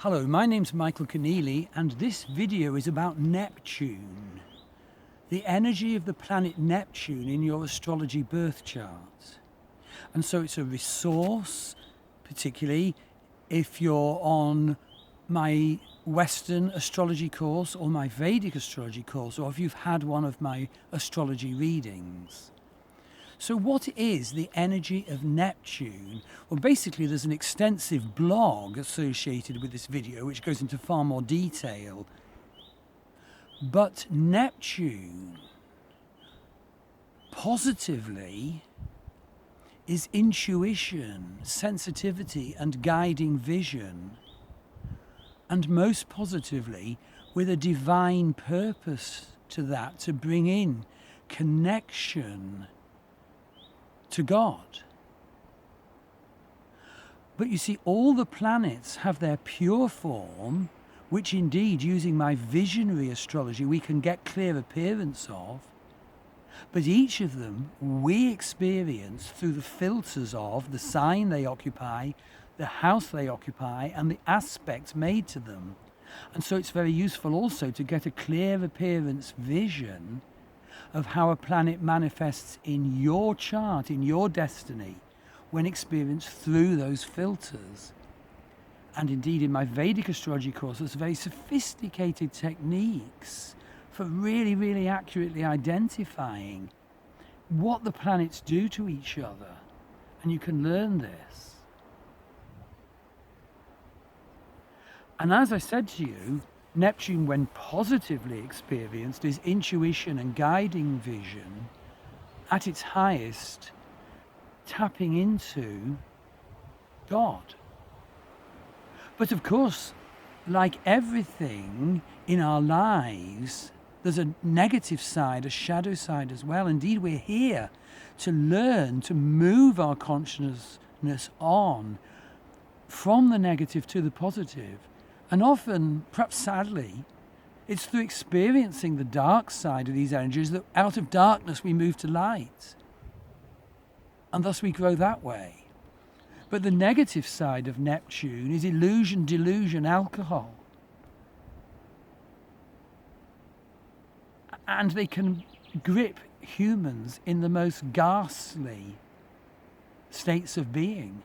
Hello, my name's Michael Conneely, and this video is about Neptune, the energy of the planet Neptune in your astrology birth chart. And so it's a resource, particularly if you're on my Western astrology course or my Vedic astrology course, or if you've had one of my astrology readings. So what is the energy of Neptune? Well, basically there's an extensive blog associated with this video which goes into far more detail. But Neptune, positively, is intuition, sensitivity and guiding vision. And most positively, with a divine purpose to that, to bring in connection to God. But you see, all the planets have their pure form, which indeed, using my visionary astrology, we can get clear appearance of. But each of them we experience through the filters of the sign they occupy, the house they occupy, and the aspects made to them. And so it's very useful also to get a clear appearance vision of how a planet manifests in your chart, in your destiny, when experienced through those filters. And indeed, in my Vedic astrology course, there's very sophisticated techniques for really accurately identifying what the planets do to each other. And you can learn this. And as I said to you, Neptune, when positively experienced, is intuition and guiding vision at its highest, tapping into God. But of course, like everything in our lives, there's a negative side, a shadow side as well. Indeed, we're here to learn to move our consciousness on from the negative to the positive. And often, perhaps sadly, it's through experiencing the dark side of these energies that out of darkness we move to light. And thus we grow that way. But the negative side of Neptune is illusion, delusion, alcohol. And they can grip humans in the most ghastly states of being.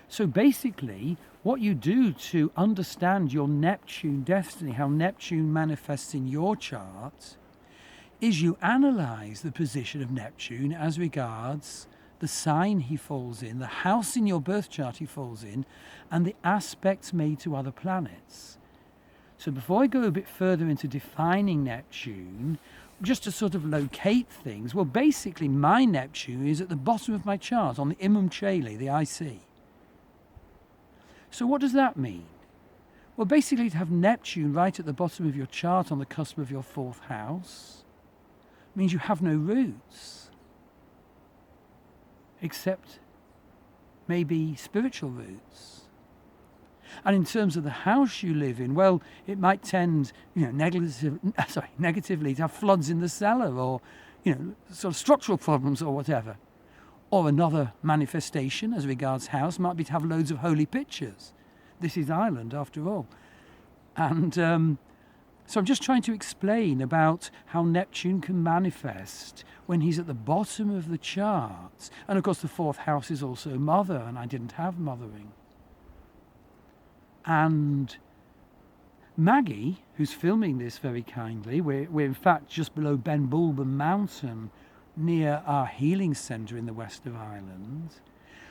So basically, what you do to understand your Neptune destiny, how Neptune manifests in your chart, is you analyze the position of Neptune as regards the sign he falls in, the house in your birth chart he falls in, and the aspects made to other planets. So before I go a bit further into defining Neptune, just to sort of locate things, well, basically my Neptune is at the bottom of my chart on the Imam Cheli, the IC. So what does that mean? Well, basically to have Neptune right at the bottom of your chart on the cusp of your fourth house means you have no roots, except maybe spiritual roots. And in terms of the house you live in, well, it might tend, negatively to have floods in the cellar, or, sort of structural problems or whatever. Or another manifestation as regards house might be to have loads of holy pictures. This is Ireland, after all. And so I'm just trying to explain about how Neptune can manifest when he's at the bottom of the chart. And of course the fourth house is also mother, and I didn't have mothering. And Maggie, who's filming this very kindly, we're in fact just below Ben Bulben Mountain, near our healing centre in the west of Ireland.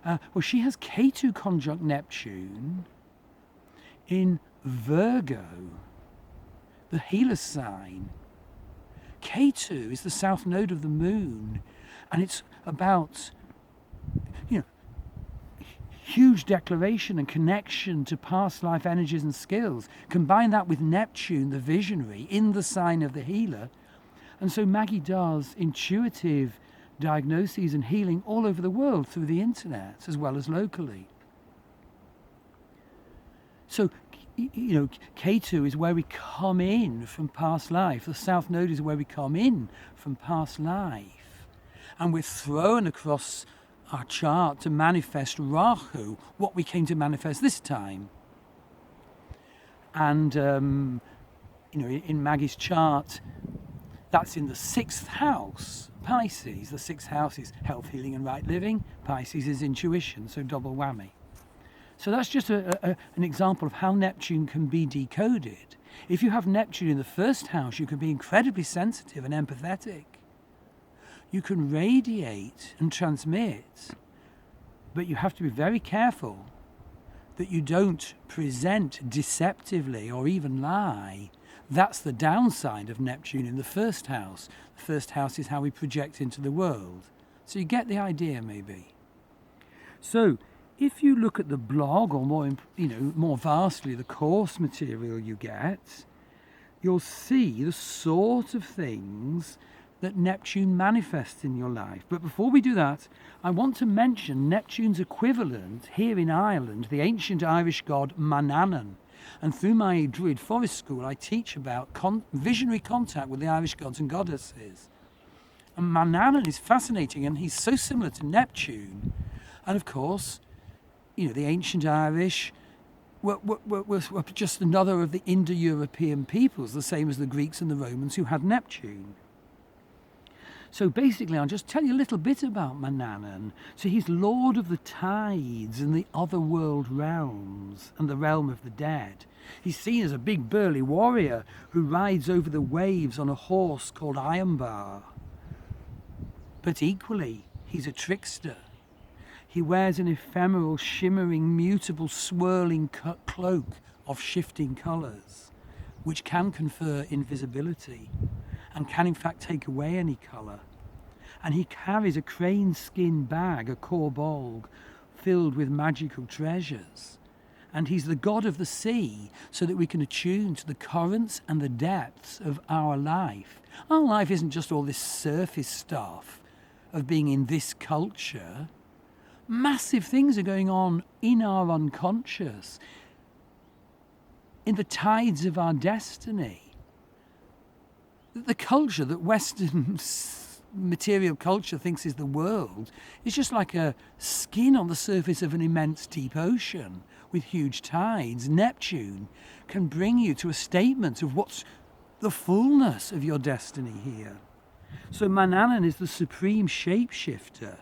Well, she has Ketu conjunct Neptune in Virgo, the healer sign. Ketu is the south node of the moon, and it's about, huge declaration and connection to past life energies and skills. Combine that with Neptune, the visionary, in the sign of the healer. And so Maggie does intuitive diagnoses and healing all over the world through the internet, as well as locally. So, Ketu is where we come in from past life. The South Node is where we come in from past life. And we're thrown across our chart to manifest Rahu, what we came to manifest this time. And, in Maggie's chart, that's in the 6th house, Pisces. The 6th house is health, healing and right living. Pisces is intuition, so double whammy. So that's just an example of how Neptune can be decoded. If you have Neptune in the 1st house, you can be incredibly sensitive and empathetic. You can radiate and transmit, but you have to be very careful that you don't present deceptively or even lie. That's the downside of Neptune in the 1st house. The 1st house is how we project into the world. So you get the idea, maybe. So if you look at the blog, or more vastly the course material you get, you'll see the sort of things that Neptune manifests in your life. But before we do that, I want to mention Neptune's equivalent here in Ireland, the ancient Irish god Manannan. And through my Druid Forest School, I teach about visionary contact with the Irish gods and goddesses. And Manannan is fascinating, and he's so similar to Neptune. And of course, the ancient Irish were just another of the Indo-European peoples, the same as the Greeks and the Romans who had Neptune. So basically, I'll just tell you a little bit about Manannan. So he's lord of the tides and the otherworld realms and the realm of the dead. He's seen as a big burly warrior who rides over the waves on a horse called Ironbar. But equally, he's a trickster. He wears an ephemeral, shimmering, mutable, swirling cloak of shifting colours, which can confer invisibility and can in fact take away any colour. And he carries a crane skin bag, a korbolg, filled with magical treasures. And he's the god of the sea, so that we can attune to the currents and the depths of our life. Our life isn't just all this surface stuff of being in this culture. Massive things are going on in our unconscious, in the tides of our destiny. The culture that Western material culture thinks is the world is just like a skin on the surface of an immense deep ocean with huge tides. Neptune can bring you to a statement of what's the fullness of your destiny here. So Manannan is the supreme shapeshifter,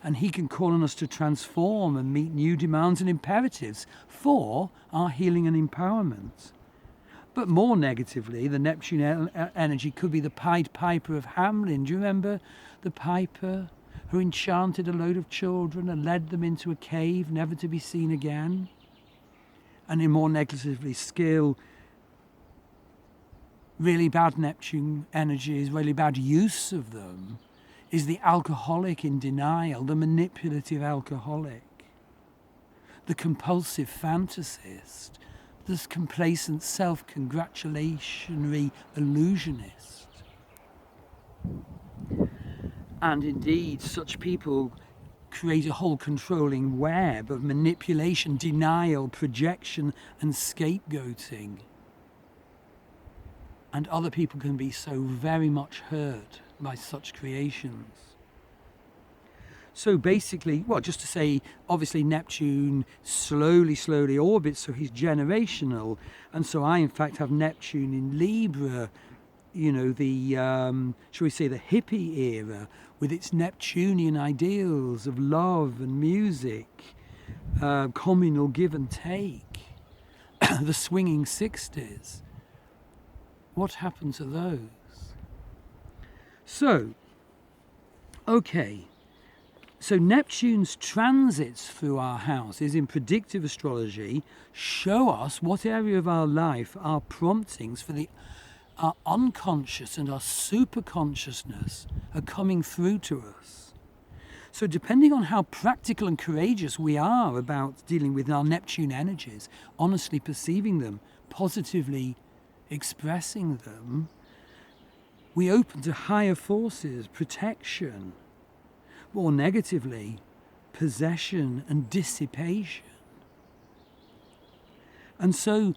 and he can call on us to transform and meet new demands and imperatives for our healing and empowerment. But more negatively, the Neptune energy could be the Pied Piper of Hamelin. Do you remember the piper who enchanted a load of children and led them into a cave never to be seen again? And in more negatively still, really bad Neptune energies, really bad use of them, is the alcoholic in denial, the manipulative alcoholic, the compulsive fantasist, this complacent self-congratulatory illusionist. And indeed, such people create a whole controlling web of manipulation, denial, projection, and scapegoating. And other people can be so very much hurt by such creations. So basically, just to say, obviously Neptune slowly orbits, so he's generational. And so I, in fact, have Neptune in Libra, the, shall we say, the hippie era, with its Neptunian ideals of love and music, communal give and take, the swinging 60s. What happened to those? So, okay. So Neptune's transits through our houses in predictive astrology show us what area of our life our promptings for our unconscious and our superconsciousness are coming through to us. So depending on how practical and courageous we are about dealing with our Neptune energies, honestly perceiving them, positively expressing them, we open to higher forces, protection, or negatively, possession and dissipation. And so,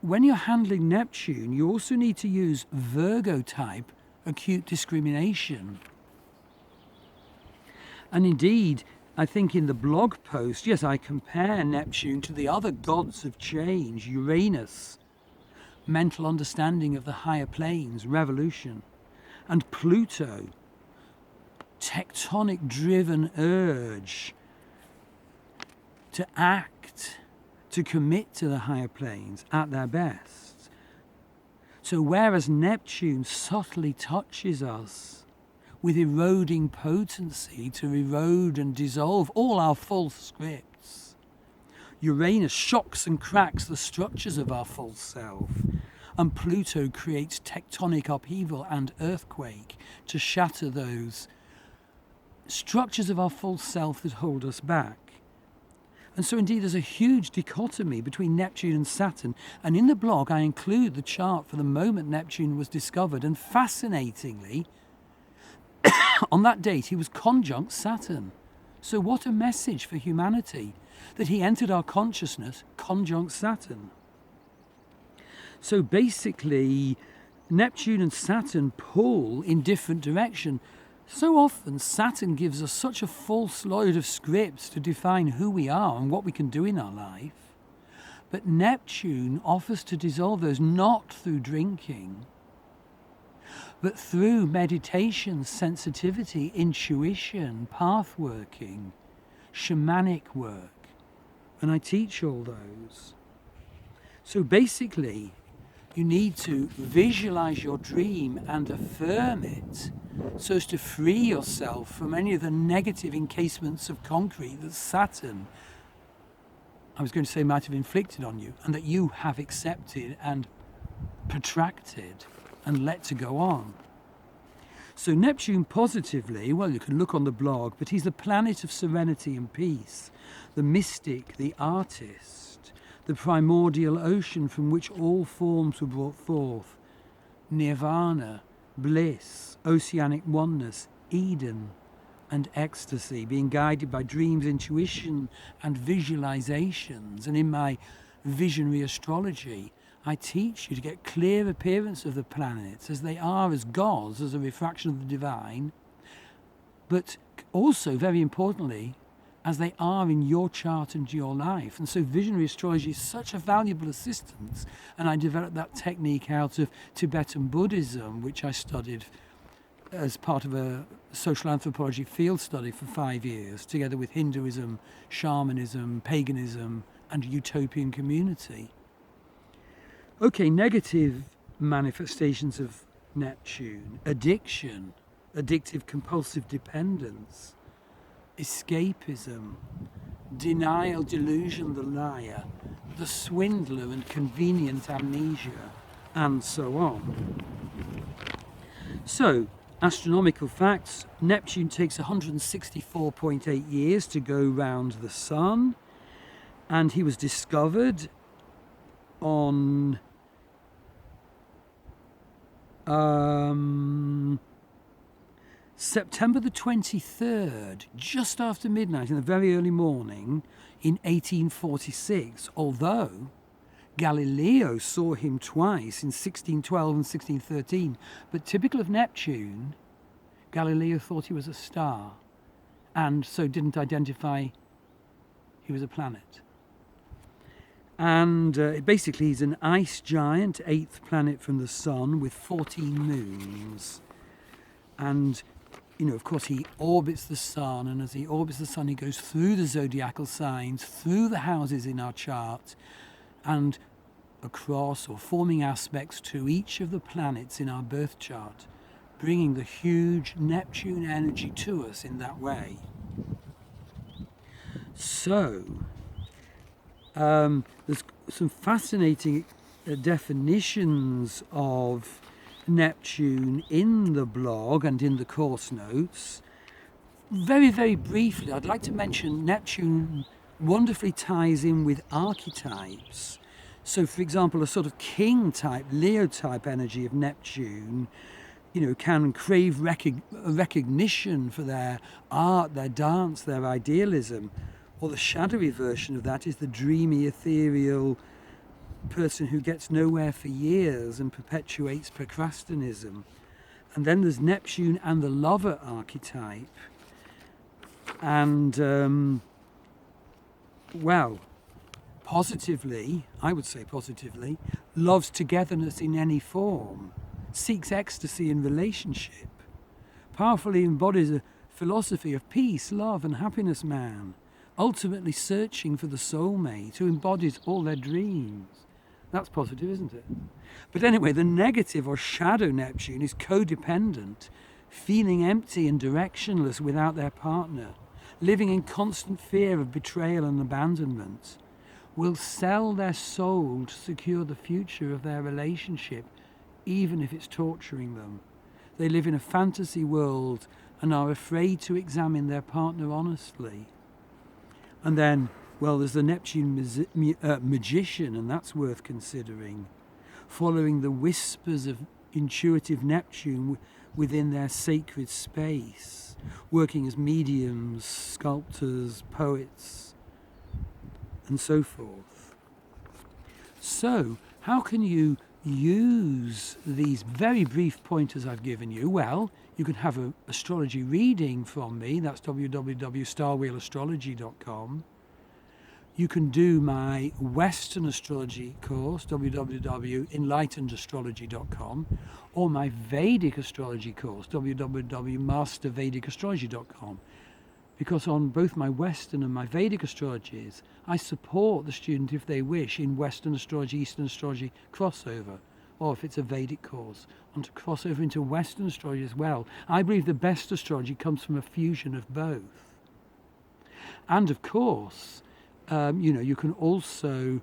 when you're handling Neptune, you also need to use Virgo type acute discrimination. And indeed, I think in the blog post, yes, I compare Neptune to the other gods of change, Uranus, mental understanding of the higher planes, revolution, and Pluto, tectonic driven urge to act, to commit to the higher planes at their best. So whereas Neptune subtly touches us with eroding potency to erode and dissolve all our false scripts, Uranus shocks and cracks the structures of our false self, and Pluto creates tectonic upheaval and earthquake to shatter those structures of our false self that hold us back. And so indeed there's a huge dichotomy between Neptune and Saturn, and in the blog I include the chart for the moment Neptune was discovered, and fascinatingly, on that date he was conjunct Saturn. So what a message for humanity, that he entered our consciousness conjunct Saturn. So basically, Neptune and Saturn pull in different direction. So often Saturn gives us such a false load of scripts to define who we are and what we can do in our life. But Neptune offers to dissolve those not through drinking, but through meditation, sensitivity, intuition, path working, shamanic work. And I teach all those. So basically, you need to visualize your dream and affirm it so as to free yourself from any of the negative encasements of concrete that Saturn, I was going to say, might have inflicted on you, and that you have accepted and protracted and let to go on. So Neptune positively, well, you can look on the blog, but he's the planet of serenity and peace, the mystic, the artist, the primordial ocean from which all forms were brought forth, nirvana, bliss, oceanic oneness, Eden, and ecstasy, being guided by dreams, intuition, and visualizations. And in my visionary astrology, I teach you to get clear appearance of the planets as they are as gods, as a refraction of the divine, but also, very importantly, as they are in your chart and your life. And so visionary astrology is such a valuable assistance, and I developed that technique out of Tibetan Buddhism, which I studied as part of a social anthropology field study for 5 years, together with Hinduism, shamanism, paganism, and utopian community. Okay, negative manifestations of Neptune: addiction, addictive compulsive dependence, escapism, denial, delusion, the liar, the swindler and convenient amnesia, and so on. So, astronomical facts: Neptune takes 164.8 years to go round the Sun, and he was discovered on September the 23rd, just after midnight in the very early morning in 1846, although Galileo saw him twice in 1612 and 1613. But typical of Neptune, Galileo thought he was a star and so didn't identify he was a planet. And basically he's an ice giant, 8th planet from the Sun, with 14 moons. And, you know, of course he orbits the Sun, and as he orbits the Sun he goes through the zodiacal signs, through the houses in our chart, and across or forming aspects to each of the planets in our birth chart, bringing the huge Neptune energy to us in that way. So, there's some fascinating definitions of Neptune in the blog and in the course notes. Very, very briefly, I'd like to mention Neptune wonderfully ties in with archetypes. So, for example, a sort of king type, Leo type energy of Neptune, you know, can crave recognition for their art, their dance, their idealism. Or the shadowy version of that is the dreamy, ethereal person who gets nowhere for years and perpetuates procrastinism. And then there's Neptune and the lover archetype, And, well, positively, I would say positively, loves togetherness in any form, seeks ecstasy in relationship, powerfully embodies a philosophy of peace, love, and happiness man, ultimately searching for the soulmate who embodies all their dreams. That's positive, isn't it? But anyway, the negative or shadow Neptune is codependent, feeling empty and directionless without their partner, living in constant fear of betrayal and abandonment, will sell their soul to secure the future of their relationship, even if it's torturing them. They live in a fantasy world and are afraid to examine their partner honestly. And then, well, there's the Neptune magician, and that's worth considering, following the whispers of intuitive Neptune within their sacred space, working as mediums, sculptors, poets, and so forth. So, how can you use these very brief pointers I've given you? Well, you can have an astrology reading from me. That's www.starwheelastrology.com. You can do my Western astrology course, www.enlightenedastrology.com, or my Vedic astrology course, www.mastervedicastrology.com. Because on both my Western and my Vedic astrologies, I support the student, if they wish, in Western astrology, Eastern astrology crossover, or if it's a Vedic course, and to cross over into Western astrology as well. I believe the best astrology comes from a fusion of both. And of course, you can also,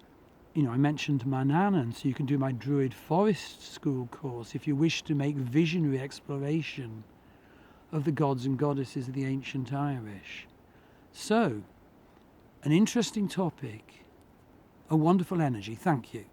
I mentioned Manannan, so you can do my Druid Forest School course if you wish to make visionary exploration of the gods and goddesses of the ancient Irish. So, an interesting topic, a wonderful energy. Thank you.